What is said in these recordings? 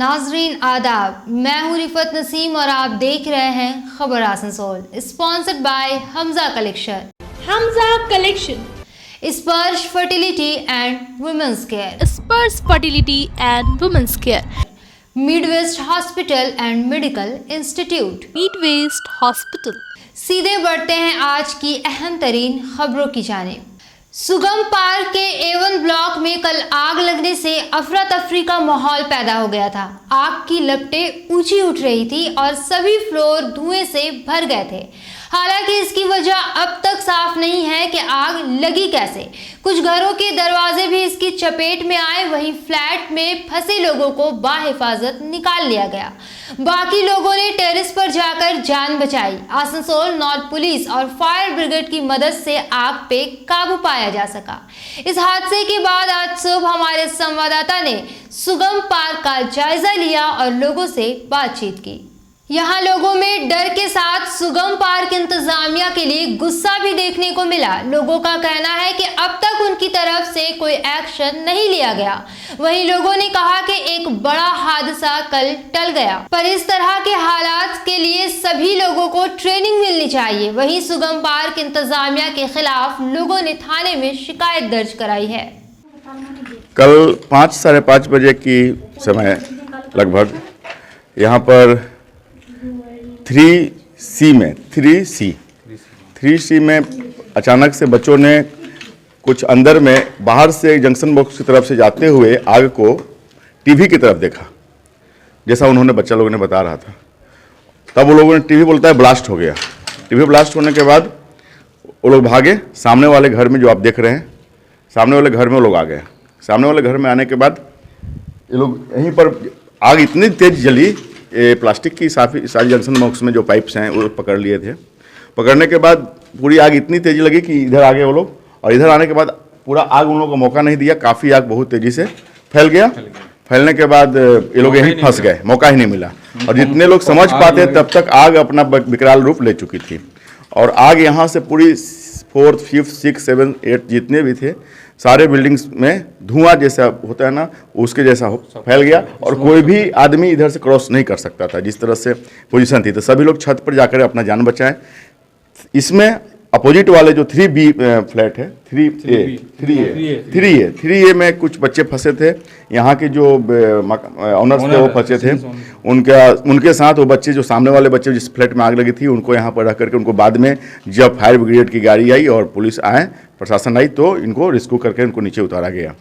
नाजरीन आदाब, मैं हूँ रिफत नसीम और आप देख रहे हैं खबर Asansol, sponsored by Hamza collection. Hamza collection, Sparsh fertility and women's care, Sparsh fertility and women's care, Midwest hospital and medical institute, Midwest hospital. सीधे बढ़ते हैं आज की अहम तरीन खबरों की जानिब। सुगम पार्क के A1 ब्लॉक में कल आग लगने से अफरा तफरी का माहौल पैदा हो गया था। आग की लपटें ऊंची उठ रही थी और सभी फ्लोर धुएं से भर गए थे। हालांकि इसकी वजह अब तक साफ नहीं है कि आग लगी कैसे। कुछ घरों के दरवाजे भी इसकी चपेट में आए, वहीं फ्लैट में फंसे लोगों को बाहिफाजत निकाल लिया गया। बाकी लोगों ने टेरेस पर जाकर जान बचाई। आसनसोल नॉर्थ पुलिस और फायर ब्रिगेड की मदद से आग पे काबू पाया जा सका। इस हादसे के बाद आज सुबह हमारे संवाददाता ने सुगम पार्क का जायजा लिया और लोगों से बातचीत की। यहाँ लोगों में डर के साथ सुगम पार्क इंतजामिया के लिए गुस्सा भी देखने को मिला। लोगों का कहना है कि अब तक उनकी तरफ से कोई एक्शन नहीं लिया गया। वहीं लोगों ने कहा कि एक बड़ा हादसा कल टल गया, पर इस तरह के हालात के लिए सभी लोगों को ट्रेनिंग मिलनी चाहिए। वहीं सुगम पार्क इंतजामिया के खिलाफ लोगों ने थाने में शिकायत दर्ज कराई है। कल 5 साढ़े 5 बजे की समय लगभग यहाँ पर 3C में अचानक से बच्चों ने कुछ अंदर में बाहर से जंक्शन बॉक्स की तरफ से जाते हुए आग को टीवी की तरफ देखा, जैसा उन्होंने बच्चा लोगों ने बता रहा था। तब वो लोगों ने टीवी बोलता है ब्लास्ट हो गया। टीवी ब्लास्ट होने के बाद वो लोग भागे सामने वाले घर में, जो आप देख रहे हैं सामने वाले घर में वो लोग आ गए। सामने वाले घर में आने के बाद ये लोग यहीं पर आग इतनी तेज जली, ये प्लास्टिक की सारी जंक्शन बॉक्स में जो पाइप्स हैं वो पकड़ लिए थे। पकड़ने के बाद पूरी आग इतनी तेजी लगी कि इधर आ गए वो लोग, और इधर आने के बाद पूरा आग उन लोगों को मौका नहीं दिया। काफ़ी आग बहुत तेज़ी से फैल गया। फैलने के बाद ये लोग यहीं फंस गए, मौका ही नहीं मिला। और जितने लोग समझ पाते तब तक आग अपना विकराल रूप ले चुकी थी। और आग यहाँ से पूरी 4th, 5th, 6th, 7th, 8th जितने भी थे सारे बिल्डिंग्स में धुआं जैसा होता है ना, उसके जैसा फैल गया। और कोई भी आदमी इधर से क्रॉस नहीं कर सकता था, जिस तरह से पोजीशन थी। तो सभी लोग छत पर जाकर अपना जान बचाएं। इसमें अपोजिट वाले जो 3B फ्लैट है, 3A में कुछ बच्चे फंसे थे। यहाँ के जो ऑनर्स थे वो फंसे थे। उनके साथ वो बच्चे, जो सामने वाले बच्चे जिस फ्लैट में आग लगी थी, उनको यहाँ पर रख करके उनको बाद में जब फायर ब्रिगेड की गाड़ी आई और पुलिस आए, प्रशासन आई, तो इनको रेस्क्यू करके इनको नीचे उतारा गया।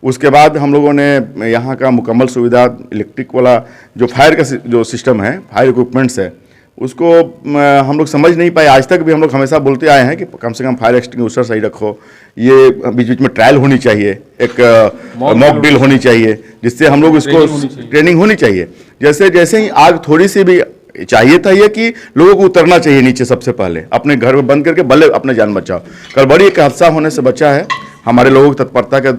उसके बाद हम लोगों ने यहाँ का मुकम्मल सुविधा, इलेक्ट्रिक वाला जो फायर का जो सिस्टम है, फायर इक्विपमेंट्स है, उसको हम लोग समझ नहीं पाए। आज तक भी हम लोग हमेशा बोलते आए हैं कि कम से कम फायर एक्सटिंग्विशर सही रखो। ये बीच बीच में ट्रायल होनी चाहिए, एक मॉक ड्रिल होनी चाहिए, जिससे हम लोग इसको ट्रेनिंग होनी चाहिए। जैसे जैसे ही आग थोड़ी सी भी चाहिए था ये कि लोगों को उतरना चाहिए नीचे, सबसे पहले अपने घर में बंद करके भले अपने जान बचाओ। कल बड़ी एक हादसा होने से बचा है हमारे लोगों की तत्परता के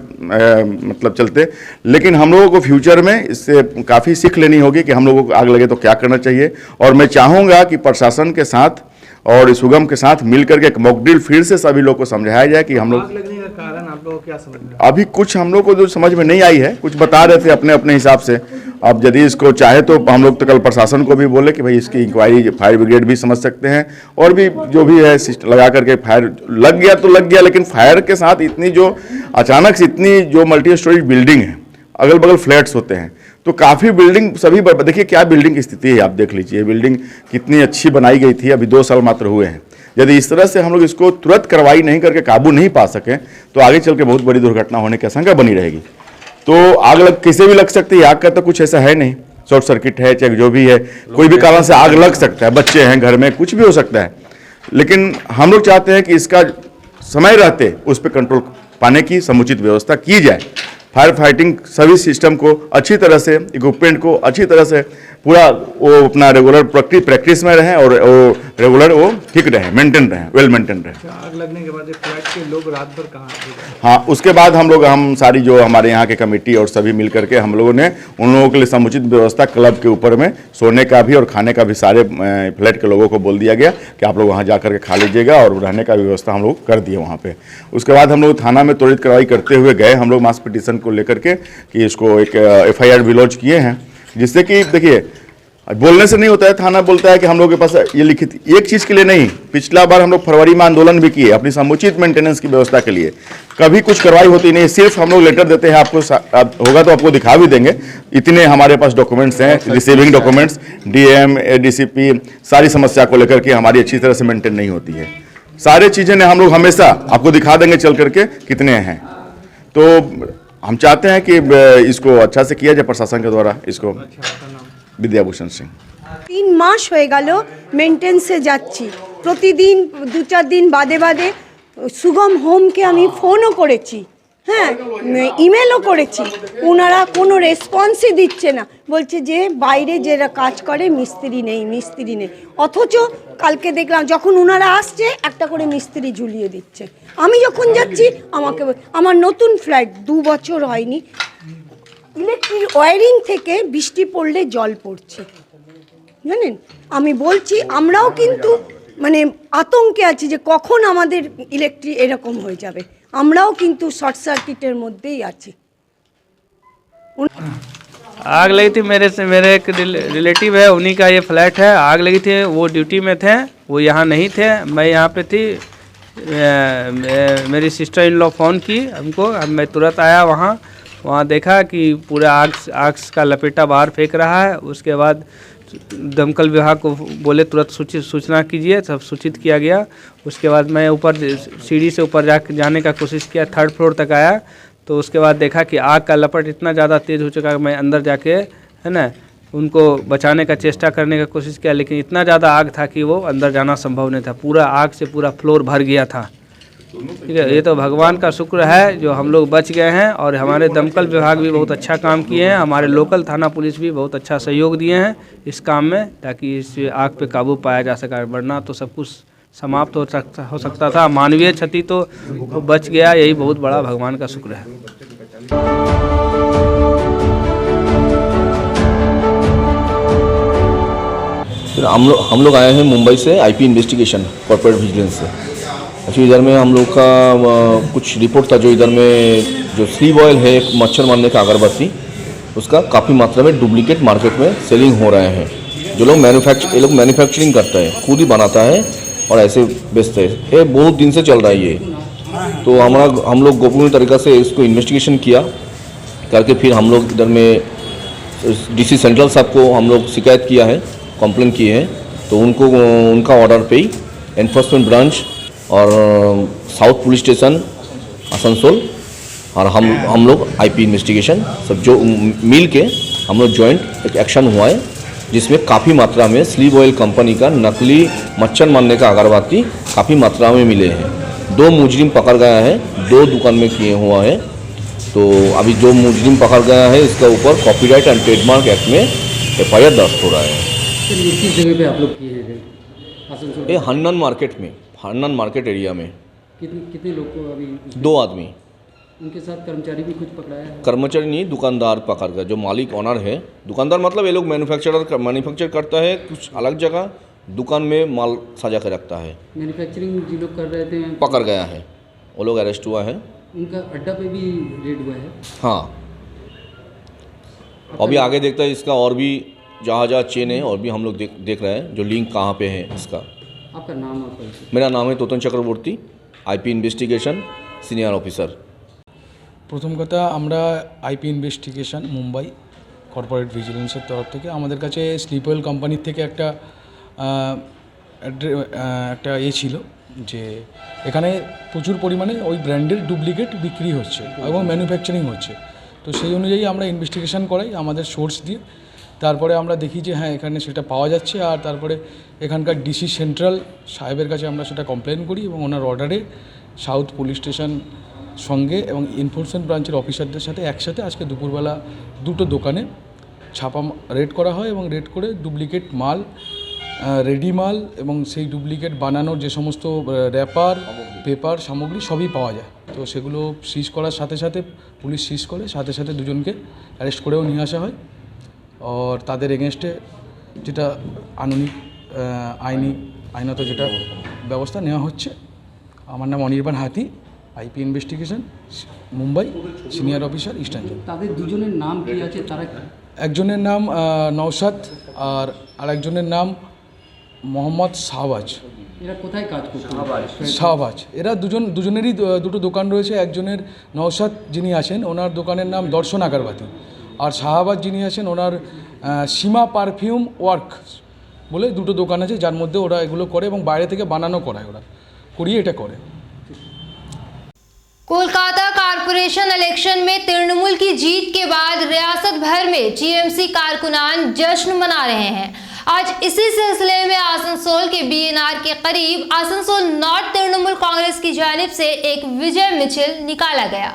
मतलब चलते। लेकिन हम लोगों को फ्यूचर में इससे काफ़ी सीख लेनी होगी कि हम लोगों को आग लगे तो क्या करना चाहिए। और मैं चाहूँगा कि प्रशासन के साथ और सुगम के साथ मिलकर के एक मॉक ड्रिल फिर से सभी लोग को समझाया जाए कि हम लोग आग लगने का कारण आप लोगों को क्या समझ में? अभी कुछ हम लोग को जो समझ में नहीं आई है, कुछ बता रहे थे अपने अपने हिसाब से। अब यदि इसको चाहे तो हम लोग तो कल प्रशासन को भी बोले कि भाई इसकी इंक्वायरी फायर ब्रिगेड भी समझ सकते हैं, और भी जो भी है लगा करके फायर लग गया तो लग गया। लेकिन फायर के साथ इतनी जो अचानक से इतनी जो मल्टी स्टोरेज बिल्डिंग है, अगल बगल फ्लैट्स होते हैं, तो काफ़ी बिल्डिंग सभी देखिए क्या बिल्डिंग की स्थिति है, आप देख लीजिए। ये बिल्डिंग कितनी अच्छी बनाई गई थी, अभी 2 साल मात्र हुए हैं। यदि इस तरह से हम लोग इसको तुरंत कार्रवाई नहीं करके काबू नहीं पा सकें तो आगे चल के बहुत बड़ी दुर्घटना होने की आशंका बनी रहेगी। तो आग किसी भी लग सकती है, आग का तो कुछ ऐसा है नहीं, शॉर्ट सर्किट है चाहे जो भी है, कोई भी कारण से आग लग सकता है, बच्चे हैं घर में, कुछ भी हो सकता है। लेकिन हम लोग चाहते हैं कि इसका समय रहते उस पर कंट्रोल पाने की समुचित व्यवस्था की जाए। फायर फाइटिंग सभी सिस्टम को अच्छी तरह से, इक्विपमेंट को अच्छी तरह से पूरा वो अपना रेगुलर प्रैक्टिस में रहें और वो रेगुलर वो ठीक रहे, मेंटेन रहे, वेल मेंटेन रहे। आग लगने के बाद फ्लैट के लोग रात भर कहाँ थे? हाँ, उसके बाद हम सारी जो हमारे यहाँ के कमेटी और सभी मिल करके हम लोगों ने उन लोगों के लिए समुचित व्यवस्था क्लब के ऊपर में सोने का भी और खाने का भी सारे फ्लैट के लोगों को बोल दिया गया कि आप लोग वहाँ जा करके खा लीजिएगा, और रहने का व्यवस्था हम लोग कर दिए वहाँ पे। उसके बाद हम लोग थाना में त्वरित कार्रवाई करते हुए गए, हम लोग मास पिटीशन को लेकर के कि इसको एक FIR भी लॉन्च किए हैं। जिससे कि देखिए बोलने से नहीं होता है, थाना बोलता है कि हम लोग के पास ये लिखित, एक चीज़ के लिए नहीं, पिछला बार हम लोग फरवरी में आंदोलन भी किए अपनी समुचित मेंटेनेंस की व्यवस्था के लिए, कभी कुछ कार्रवाई होती नहीं, सिर्फ हम लोग लेटर देते हैं, आपको होगा तो आपको दिखा भी देंगे, इतने हमारे पास डॉक्यूमेंट्स हैं, रिसीविंग डॉक्यूमेंट्स, डीएम डीसीपी, सारी समस्या को लेकर के हमारी अच्छी तरह से मेंटेन नहीं होती है। सारे चीज़ें ने हम लोग हमेशा आपको दिखा देंगे चल करके कितने हैं। तो हम चाहते हैं कि इसको अच्छा से किया जाए प्रशासन के द्वारा। इसको विद्याभूषण सिंह 3 মাস হয়ে গেল মেনটেন্সে যাচ্ছি, প্রতিদিন 2-4 দিন বাদে বাদে সুগম হোমকে আমি ফোনও করেছি, হ্যাঁ ইমেলও করেছি, ওনারা কোনো রেসপন্সই দিচ্ছে না, বলছে যে বাইরে যারা কাজ করে মিস্ত্রি নেই। অথচ কালকে দেখলাম যখন ওনারা আসছে একটা করে মিস্ত্রি ঝুলিয়ে দিচ্ছে। আমি যখন যাচ্ছি আমাকে আমার নতুন ফ্ল্যাট 2 বছর হয়নি, ইলেকট্রিক ওয়্যারিং থেকে বৃষ্টি পড়লে জল পড়ছে, জানেন। আমি বলছি আমরাও কিন্তু মানে আতঙ্কে আছি যে কখন আমাদের ইলেকট্রিক এরকম হয়ে যাবে, আমরাও কিন্তু শর্ট সার্কিটের মধ্যেই আছি। आग लगी थी मेरे एक रिलेटिव है, उन्हीं का ये फ्लैट है। आग लगी थी, वो ड्यूटी में थे, वो यहाँ नहीं थे, मैं यहाँ पे थी। मेरी सिस्टर इन लॉ फ़ोन की हमको, अब मैं तुरंत आया वहाँ देखा कि पूरा आग का लपेटा बाहर फेंक रहा है। उसके बाद दमकल विभाग को बोले तुरंत सूचना कीजिए, सब सूचित किया गया। उसके बाद मैं ऊपर सीढ़ी से ऊपर जाने का कोशिश किया, 3rd फ्लोर तक आया, तो उसके बाद देखा कि आग का लपट इतना ज़्यादा तेज़ हो चुका कि मैं अंदर जाके है ना उनको बचाने का चेष्टा करने का कोशिश किया, लेकिन इतना ज़्यादा आग था कि वो अंदर जाना संभव नहीं था। पूरा आग से पूरा फ्लोर भर गया था। ठीक है, ये तो भगवान का शुक्र है जो हम लोग बच गए हैं, और हमारे दमकल विभाग भी बहुत अच्छा काम किए हैं, हमारे लोकल थाना पुलिस भी बहुत अच्छा सहयोग दिए हैं इस काम में, ताकि इस आग पे काबू पाया जा सका, वरना तो सब कुछ समाप्त हो सकता था। मानवीय क्षति तो बच गया, यही बहुत बड़ा भगवान का शुक्र है। हम लोग आए हैं मुंबई से आईपी इन्वेस्टिगेशन कॉर्पोरेट विजिलेंस से। एक्चुअली इधर में हम लोग का कुछ रिपोर्ट था, जो इधर में जो स्लीव ऑयल है एक मच्छर मारने का अगरबत्ती, उसका काफ़ी मात्रा में डुप्लीकेट मार्केट में सेलिंग हो रहे हैं। जो लोग ये लोग मैन्युफैक्चरिंग करता है, खुद ही बनाता है और ऐसे बेचते हैं। ये बहुत दिन से चल रहा है ये। तो हम लोग गोपनीय तरीक़ा से इसको इन्वेस्टिगेशन किया करके फिर हम लोग इधर में डीसी सेंट्रल साहब को हम लोग शिकायत किया है, कंप्लेन किए हैं। तो उनका ऑर्डर पे ही एनफोर्समेंट ब्रांच और साउथ पुलिस स्टेशन आसनसोल और हम लोग आईपी इन्वेस्टिगेशन सब जो मिल के हम लोग जॉइंट एक एक्शन हुआ है, जिसमें काफ़ी मात्रा में स्लीव ऑयल कंपनी का नकली मच्छर मारने का अगरबत्ती काफ़ी मात्रा में मिले हैं। 2 मुजरिम पकड़ गया है, 2 दुकान में किए हुआ है। तो अभी जो मुजरिम पकड़ गया है, इसके ऊपर कॉपीराइट एंड ट्रेडमार्क एक्ट में FIR दर्ज हो रहा है। किस जगह पे आप लोग किए थे? आसनसोल ये हन्नन मार्केट एरिया में। कितने लोग को अभी? 2 आदमी। उनके साथ कर्मचारी भी कुछ पकड़ाया है? कर्मचारी नहीं, दुकानदार पकड़ गया, जो मालिक ऑनर है। दुकानदार मतलब ये लोग मैन्युफैक्चर करता है कुछ अलग जगह, दुकान में माल सजा के रखता है। मैन्युफैक्चरिंग जो लोग कर रहे थे पकड़ गया है, वो लोग अरेस्ट हुआ है। उनका अड्डा पे भी रेड हुआ है? हाँ, अभी आगे देखता है इसका और भी जहाँ चेन है, और भी हम लोग देख रहे हैं जो लिंक कहाँ पे है इसका। आपका नाम और परिचय? मेरा नाम है तोतन चक्रवर्ती, आईपी इन्वेस्टिगेशन सिनियर ऑफिसर। প্রথম কথা, আমরা আইপি ইনভেস্টিগেশন মুম্বাই কর্পোরেট ভিজিলেন্সের তরফ থেকে আমাদের কাছে স্লিপ অয়েল কোম্পানির থেকে একটা ছিল যে এখানে প্রচুর পরিমাণে ওই ব্র্যান্ডের ডুপ্লিকেট বিক্রি হচ্ছে এবং ম্যানুফ্যাকচারিং হচ্ছে। তো সেই অনুযায়ী আমরা ইনভেস্টিগেশন করাই আমাদের সোর্স দিয়ে। তারপরে আমরা দেখি যে হ্যাঁ এখানে সেটা পাওয়া যাচ্ছে, আর তারপরে এখানকার ডিসি সেন্ট্রাল সাহেবের কাছে আমরা সেটা কমপ্লেন করি এবং ওনার অর্ডারে সাউথ পুলিশ স্টেশন সঙ্গে এবং এনফোর্সমেন্ট ব্রাঞ্চের অফিসারদের সাথে একসাথে আজকে দুপুরবেলা 2টো দোকানে রেড করা হয় এবং রেড করে ডুপ্লিকেট মাল, রেডি মাল এবং সেই ডুপ্লিকেট বানানোর যে সমস্ত র্যাপার, পেপার সামগ্রী সবই পাওয়া যায়। তো সেগুলো সিজ করার সাথে সাথে পুলিশ সিজ করে সাথে সাথে দুজনকে অ্যারেস্ট করেও নিয়ে আসা হয়। আর তাদের এগেনস্টে যেটা আইনত যেটা ব্যবস্থা নেওয়া হচ্ছে। আমার নাম অনির্বাণ হাতি, IP investigation Mumbai senior officer eastern zone. তাদের দুজনের নাম কি আছে? তারা একজনের নাম নওশাদ আর আরেকজনের নাম মোহাম্মদ শাহবাজ। এরা কোথায় কাজ করছে? শাহবাজ এরা দুজনেরই দুটো দোকান রয়েছে। একজনের নওশাদ যিনি আছেন ওনার দোকানের নাম দর্শন আগরবাতি, আর শাহবাজ যিনি আছেন ওনার সীমা পারফিউম ওয়ার্ক বলে দুটো দোকান আছে, যার মধ্যে ওরা এগুলো করে এবং বাইরে থেকে বানানো করায়, ওরা করিয়ে এটা করে। कोलकाता कारपोरेशन इलेक्शन में तृणमूल की जीत के बाद रियासत भर में टीएमसी कारकुनान जश्न मना रहे हैं। आज इसी सिलसिले में आसनसोल के बीएनआर के करीब आसनसोल नॉर्थ तृणमूल कांग्रेस की जानिब से एक विजय मिছিল निकाला गया।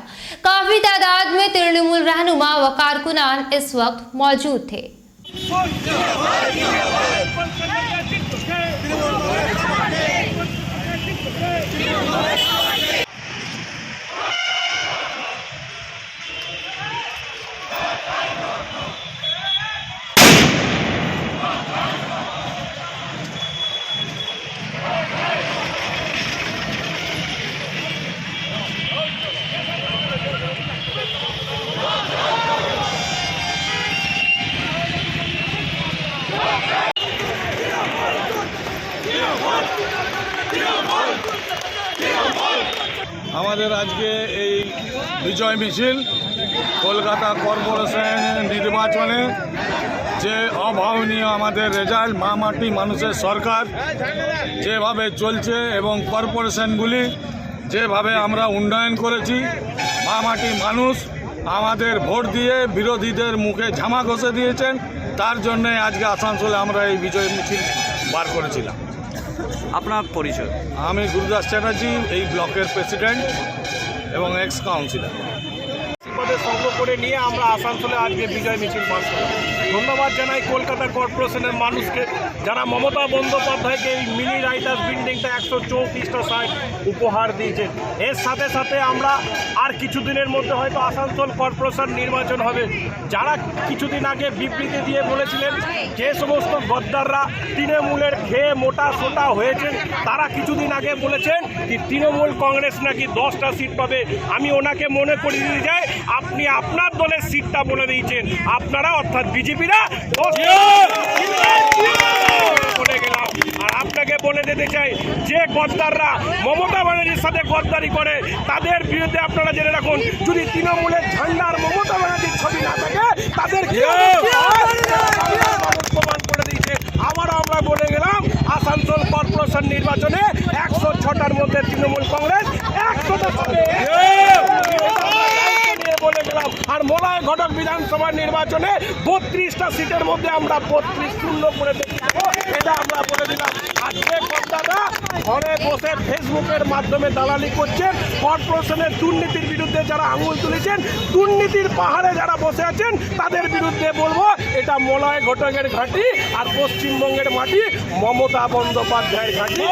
काफी तादाद में तृणमूल रहनुमा व कारकुनान इस वक्त मौजूद थे। আমাদের আজকে এই বিজয় মিছিল কলকাতা কর্পোরেশন নির্বাচনে যে অভাবনীয় আমাদের রেজাল্ট, মা মাটি মানুষের সরকার যেভাবে চলছে এবং কর্পোরেশনগুলি যেভাবে আমরা উন্নয়ন করেছি, মা মাটি মানুষ আমাদের ভোট দিয়ে বিরোধীদের মুখে ঝামা ঘষে দিয়েছেন। তার জন্যে আজকে আসানসোলে আমরা এই বিজয় মিছিল বার করেছিলাম। আপনার পরিচয়? আমি গুরুদাস চ্যাটার্জি, এই ব্লকের প্রেসিডেন্ট এবং এক্স কাউন্সিলর। পদে সংগ্রহ করে নিয়ে আমরা আসানসোলে আজকে বিজয় মিছিল বার করলাম। ধন্যবাদ জানাই কলকাতা কর্পোরেশনের মানুষকে, যারা মমতা বন্দ্যোপাধ্যায়কে এই মিনি রাইটার্স বিল্ডিংটা 134টা সাইট উপহার দিয়েছেন। এর সাথে সাথে আমরা আর কিছুদিনের মধ্যে হয়তো আসানসোল কর্পোরেশন নির্বাচন হবে। যারা কিছুদিন আগে বিবৃতি দিয়ে বলেছিলেন যে সমস্ত গদ্দাররা তৃণমূলের খেয়ে মোটা সোটা হয়েছেন, তারা কিছুদিন আগে বলেছেন যে তৃণমূল কংগ্রেস নাকি 10টা সিট পাবে। আমি ওনাকে মনে করিয়ে দিয়ে যাই, আপনি আপনার দলের সিটটা বলে দিয়েছেন। আপনারা অর্থাৎ বিজেপিরা বলে গেলাম। আর আপনাকে বলে দিতে চাই, যে গদ্দাররা মমতা ব্যানার্জির সাথে গদ্দারি করে তাদের বিরুদ্ধে আপনারা জেনে রাখুন, যদি তৃণমূলের ঝান্ডার মমতা ব্যানার্জির ছবি না থাকে তাদের প্রমাণ করে দিয়েছে। আবার আমরা বলে গেলাম, আসানসোল কর্পোরেশন নির্বাচনে 106টার মধ্যে তৃণমূল কংগ্রেস 100টা পাবে বলে গেলাম। আর মোলায় ঘটক বিধানসভা নির্বাচনে 32টা সিটের মধ্যে আমরা 32 শূন্য করে দেবো, এটা আমরা বলে দিলাম। আজকে কর্তারা ঘরে বসে ফেসবুকের মাধ্যমে দালালি করছেন, কর্পোরেশনের দুর্নীতির বিরুদ্ধে যারা আঙুল তুলেছেন, দুর্নীতির পাহাড়ে যারা বসে আছেন, তাদের বিরুদ্ধে বলবো এটা মোলায় ঘটকের ঘাঁটি আর পশ্চিমবঙ্গের মাটি মমতা বন্দ্যোপাধ্যায়ের ঘাঁটি।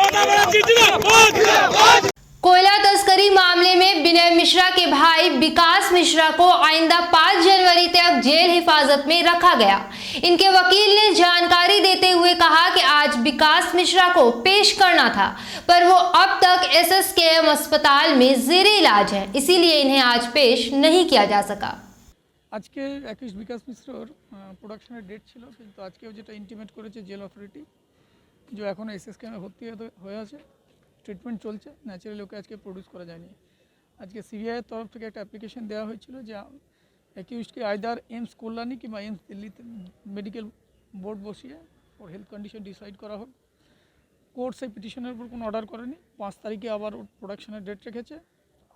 कोयला तस्करी मामले में विनय मिश्रा के भाई विकास मिश्रा को आइंदा 5 जनवरी तक जेल हिफाजत में रखा गया। इनके वकील ने जानकारी देते हुए कहा कि आज विकास मिश्रा को पेश करना था, पर वो अब तक SSKM अस्पताल में जेरे इलाज है, इसीलिए इन्हें आज पेश नहीं किया जा सका। আজকে 21 বিকাশ মিশ্রর প্রোডাকশনের ডেট ছিল, কিন্তু আজকেও যেটা ইন্টিমেট করেছে জেল অথরিটি, যে এখন SSKM ভর্তি হয়ে আছে, ট্রিটমেন্ট চলছে, ন্যাচারালি ওকে আজকে প্রডিউস করা যায়নি। আজকে সিবিআইয়ের তরফ থেকে একটা অ্যাপ্লিকেশন দেওয়া হয়েছিল যে অ্যাকিউজকে আইদার এইমস কল্যাণী কিংবা এইমস দিল্লিতে মেডিকেল বোর্ড বসিয়ে ওর হেলথ কন্ডিশন ডিসাইড করা হোক। কোর্ট সেই পিটিশনের উপর কোনো অর্ডার করেনি। 5 তারিখে আবার ওর প্রোডাকশনের ডেট রেখেছে,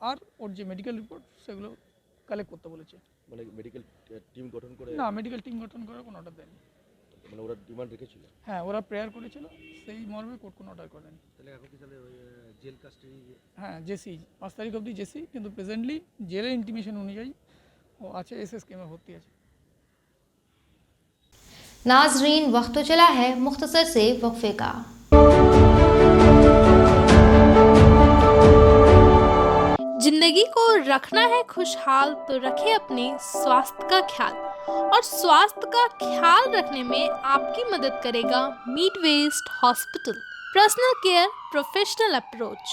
আর ওর যে মেডিকেল রিপোর্ট সেগুলো কালেক্ট করতে বলেছে। মানে মেডিকেল টিম গঠন করে? না, মেডিকেল টিম গঠন করার কোনো অর্ডার দেয়নি। মানে ওরা ডিমান্ড রেখেছিল? হ্যাঁ, ওরা প্রেয়ার করেছিল, সেই মর্মে কোর্ট কোনো অর্ডার করেনি। তাহলে এখন কি তাহলে জেল কাস্টাডি? হ্যাঁ, জেসি 5 তারিখ অবধি জেসি, কিন্তু প্রেজেন্টলি জেলের ইন্টিমেশন অনুযায়ী ও আছে SSKM ভর্তি আছে। नाजरीन, वक्त तो चला है मुख्तसर से वक्फे का। जिंदगी को रखना है खुशहाल तो रखें अपने स्वास्थ्य का ख्याल, और स्वास्थ्य का ख्याल रखने में आपकी मदद करेगा Midwest hospital. Personal care, professional approach,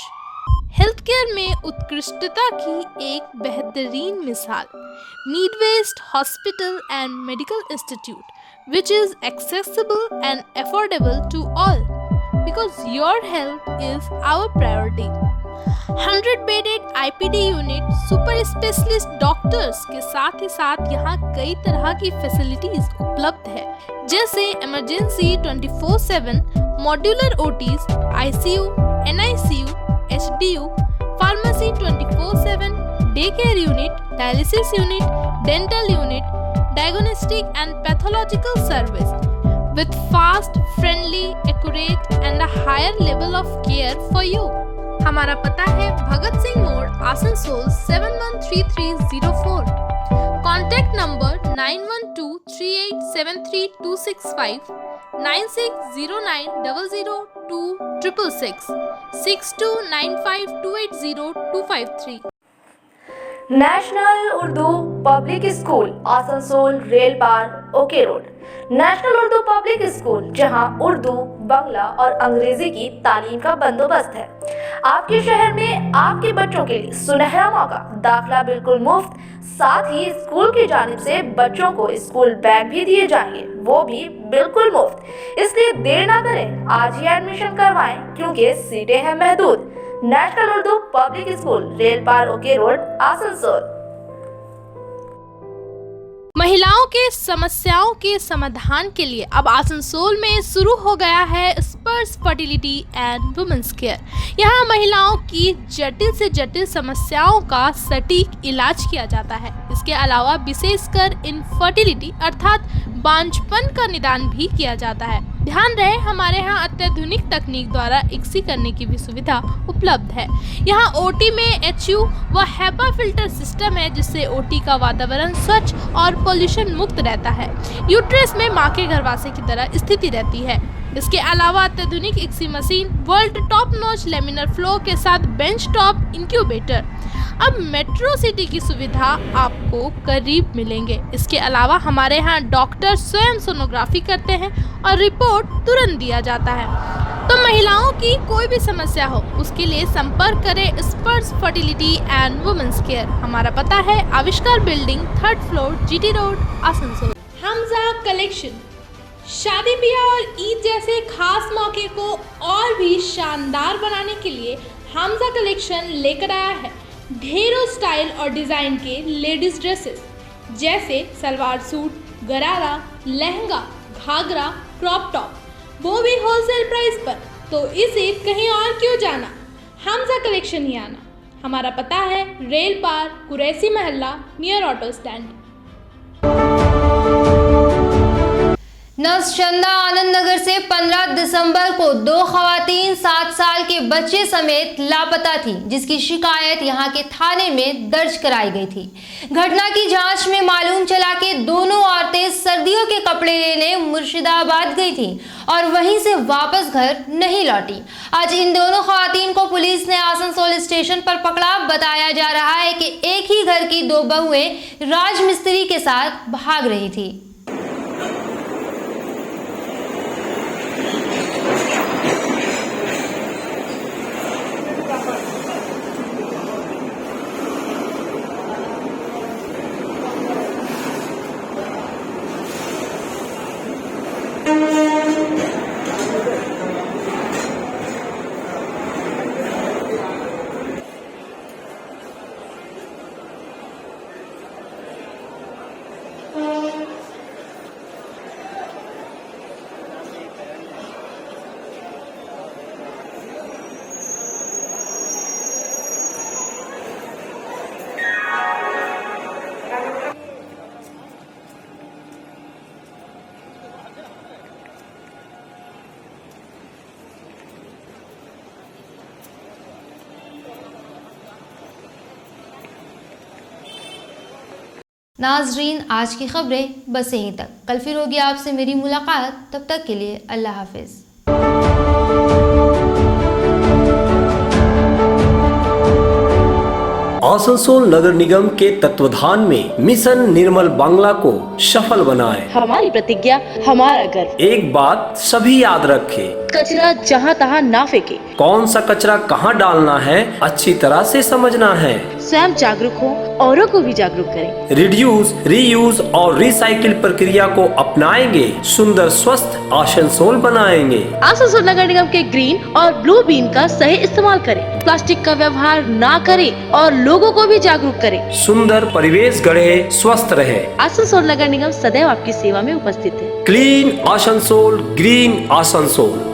health care में उत्कृष्टता की एक बेहतरीन मिसाल Midwest hospital and medical institute which is accessible and affordable to all because your health is our priority. 100-bedded IPD unit super specialist doctors के साथ ही साथ यहाँ कई तरह की फैसिलिटीज उपलब्ध है जैसे emergency 24/7, modular OTs, ICU, NICU, HDU, pharmacy 24/7, day care unit, dialysis unit, dental unit, diagnostic and pathological service with fast, friendly, accurate and a higher level of care for you. हमारा पता है भगत सिंह मोड़, Asansol 713304. Contact number 9123873265, 9609002666, 6295280253. National Urdu public school Asansol Railpar OK road. National Urdu public school जहां उर्दू, बांग्ला और अंग्रेजी की तालीम का बंदोबस्त है। आपके शहर में आपके बच्चों के लिए सुनहरा मौका, दाखिला बिल्कुल मुफ्त, साथ ही स्कूल की जानिब से बच्चों को स्कूल बैग भी दिए जाएंगे, वो भी बिल्कुल मुफ्त। इसलिए देर ना करें, आज ही एडमिशन करवाएं क्योंकि सीटें हैं महदूद। National Urdu public school, Railpar OK road, Asansol. महिलाओं के समस्याओं के समाधान के लिए अब आसनसोल में शुरू हो गया है स्पर्श फर्टिलिटी एंड वुमेन्स केयर। यहाँ महिलाओं की जटिल से जटिल समस्याओं का सटीक इलाज किया जाता है। इसके अलावा विशेषकर इनफर्टिलिटी अर्थात बांझपन का निदान भी किया जाता है। ध्यान रहे, हमारे यहाँ अत्याधुनिक तकनीक द्वारा इक्सी करने की भी सुविधा उपलब्ध है। यहाँ ओटी में HU व हेपा फिल्टर सिस्टम है जिससे ओटी का वातावरण स्वच्छ और पोल्यूशन मुक्त रहता है। यूट्रस में माँ के गर्भाशय की तरह स्थिति रहती है। इसके अलावा अत्याधुनिक ICSI machine, world top notch laminar flow के साथ बेंच टॉप इंक्यूबेटर। अब मेट्रो सिटी की सुविधा आपको करीब मिलेंगे। इसके अलावा हमारे यहाँ डॉक्टर स्वयं सोनोग्राफी करते हैं और रिपोर्ट तुरंत दिया जाता है। तो महिलाओं की कोई भी समस्या हो उसके लिए संपर्क करें स्पर्श फर्टिलिटी एंड वुमेन्स केयर। हमारा पता है आविष्कार building, 3rd floor, GT road, Asansol. Hamza collection शादी ब्याह और ईद जैसे खास मौके को और भी शानदार बनाने के लिए हमजा कलेक्शन लेकर आया है ढेरों स्टाइल और डिज़ाइन के लेडीज़ ड्रेसेस जैसे सलवार सूट, गरारा, लहंगा, घाघरा, क्रॉप टॉप, वो भी होलसेल प्राइस पर। तो इस ईद कहीं और क्यों जाना, हमजा कलेक्शन ही आना। हमारा पता है रेल पार, कुरैसी महल्ला, near auto stand. नसचंदा Anand Nagar से 15 दिसंबर को 2 खवातीन 7 साल के बच्चे समेत लापता थी, जिसकी शिकायत यहां के थाने में दर्ज कराई गई थी। घटना की जांच में मालूम चला कि दोनों औरतें सर्दियों के कपड़े लेने मुर्शिदाबाद गई थी और वहीं से वापस घर नहीं लौटी। आज इन दोनों खवातीन को पुलिस ने आसनसोल स्टेशन पर पकड़ा। बताया जा रहा है कि एक ही घर की 2 बहुएं राजमिस्त्री के साथ भाग रही थी। नाजरीन, आज की खबरें बस यहीं तक। कल फिर होगी आपसे मेरी मुलाकात, तब तक के लिए अल्लाह हाफिज। आसनसोल नगर निगम के तत्वाधान में मिशन निर्मल बांग्ला को सफल बनाएं। हमारी प्रतिज्ञा, हमारा गर्व। एक बात सभी याद रखें, कचरा जहाँ तहाँ ना फेंके। कौन सा कचरा कहाँ डालना है अच्छी तरह से समझना है। स्वयं जागरूक हो, औरों को भी जागरूक करें। रिड्यूस, रीयूज और रिसाइकिल प्रक्रिया को अपनाएंगे, सुंदर स्वस्थ आसनसोल बनाएंगे। आसनसोल नगर निगम के ग्रीन और ब्लू बीन का सही इस्तेमाल करें, प्लास्टिक का व्यवहार ना करें और लोगों को भी जागरूक करें। सुंदर परिवेश गढ़े, स्वस्थ रहे। आसनसोल नगर निगम सदैव आपकी सेवा में उपस्थित है। Clean Asansol, green Asansol.